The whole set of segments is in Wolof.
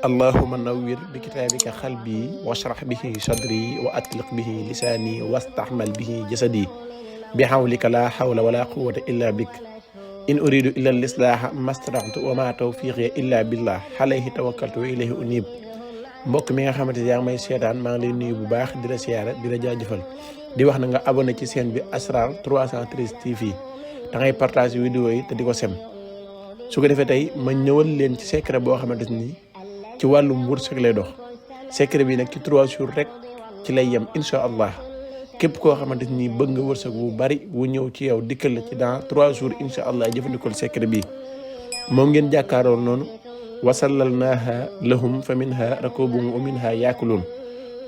allahuma nawwir bi kitaabika xalbi washrah bihi sadri wa atliq bihi lisaani wastaxmal bihi jasadi bi xawlika la xawla wala quwata illa bik in uridu illa lislaaha mastata'tu wa ma tawfiqi illa billah alayhi tawakkaltu wa ilayhi unib. mbokk mi nga xamante ne yaa ngi may seetaan maa ngi lay nuyu bu baax di la siyaara di la jaajëfal di wax na nga abonné ci chaîne bi Asrar 313 TV da ngay partage vidéo yi te di ko sem su ko defee tey ma ñëwal leen ci secret boo xamante ni ci wàllum wërsëg lay dox. secret bi nag ci 3 jours rek ci lay yem incha allah képp koo xamante ni bëgg nga wërsëg bu bari bu ñëw ci yow dikkal la ci dans 3 jours incha allah jëfandikoo secret bi moom ngeen jàkkaaroon noonu. wasallalnaaha lahum fa minha rakubuhum wa minha yaakuluun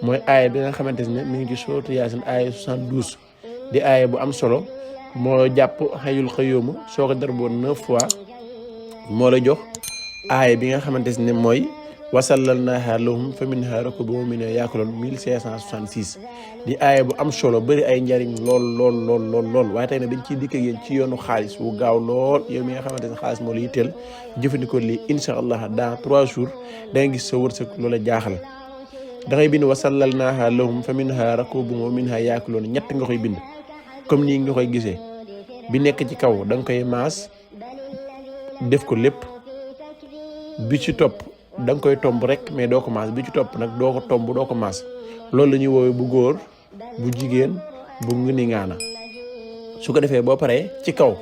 mooy aaya bi nga xamante ne mi ngi ci sourate Yaasin aaya 72 di aaya bu am solo moo jàpp xayul xëyoomu soo ko darboon 9 fois moo la jox aaya bi nga xamante ne mooy wasallalnaaha lahum fa minha rakubuhum wa minha yaakuluun 1566 di aaya bu am solo bëri ay njariñ lool waaye tey nag dañ ciy dikk ak yéen ci yoonu xaalis wu gaaw lool yow mi nga xamante ne xaalis moo la yitteel jëfandikoo lii incha allah dans 3 jours da nga gis sa wërsëg loola jaaxal da ngay bind wasallalnaaha lahum fa minha rakubuhum wa minha yaakuluun ñett nga koy bind comme nii nga koy gisee bi nekk ci kaw da nga koy maas def ko lépp bi ci topp da nga koy tomb rek mais doo ko maas bi ci topp nag doo ko tomb doo ko maas loolu la ñuy woowee bu góor bu jigéen bu ngini ngaana su ko defee boo paree ci kaw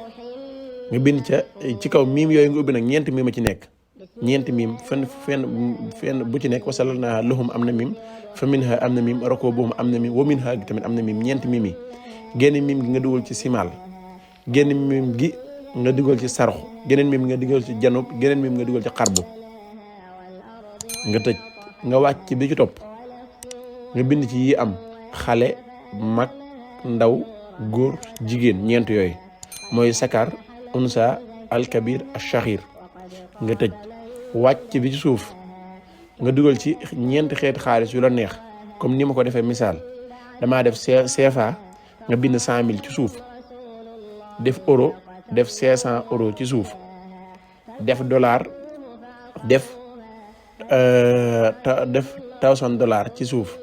nga bind ca ci kaw miim yooyu nga ubbi nag ñeenti miim a ci nekk ñeenti miim fenn bu ci nekk wasallalnaaha lahum am na miim fa minha am na miim rakubuhum am na miim wa minha gi tamit am na miim ñeenti miim yi génn miim gi nga dugal ci simaal génn miim gi nga dugal ci sarxu geneen miim nga dugal ci janub geneen miim nga dugal ci xarbu nga tëj nga wàcc bi ci topp nga bind ci yi am xale mag ndaw góor jigéen ñeent yooyu mooy sakar unsa alkabir ash-shakhir nga tëj wàcc bi ci suuf nga dugal ci ñeenti xeeti xaalis yu la neex comme ni ma ko defee misaal damaa def CFA nga bind 100 000 ci suuf def euro def 500 euros ci suuf def dollar def $1000 ci suuf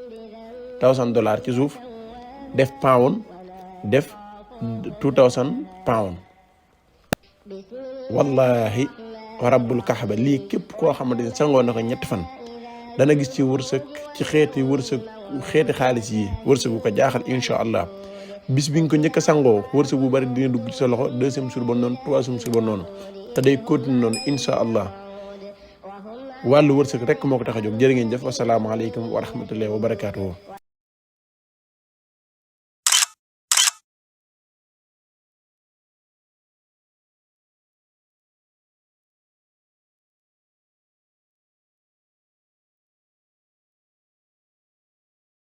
$1000 ci suuf def pound def 2000 pound wallahi wa rabbul kaxba lii képp koo xamante ne sangoo na ko ñetti fan dana gis ci wërsëg ci xeeti xaalis yi wërsëg bu ko jaaxal incha allah bis bi nga ko njëkk a sangoo wërsëg bu bari dina dugg ci sa loxo 2e jour ba noonu 3e jour ba noonu te day continuer noonu incha allah wàllu wërsëg rek moo ko tax a jóg jërë ngeen jëf wasalaamaaleykum wa rahmatullahi wa barakaatuhu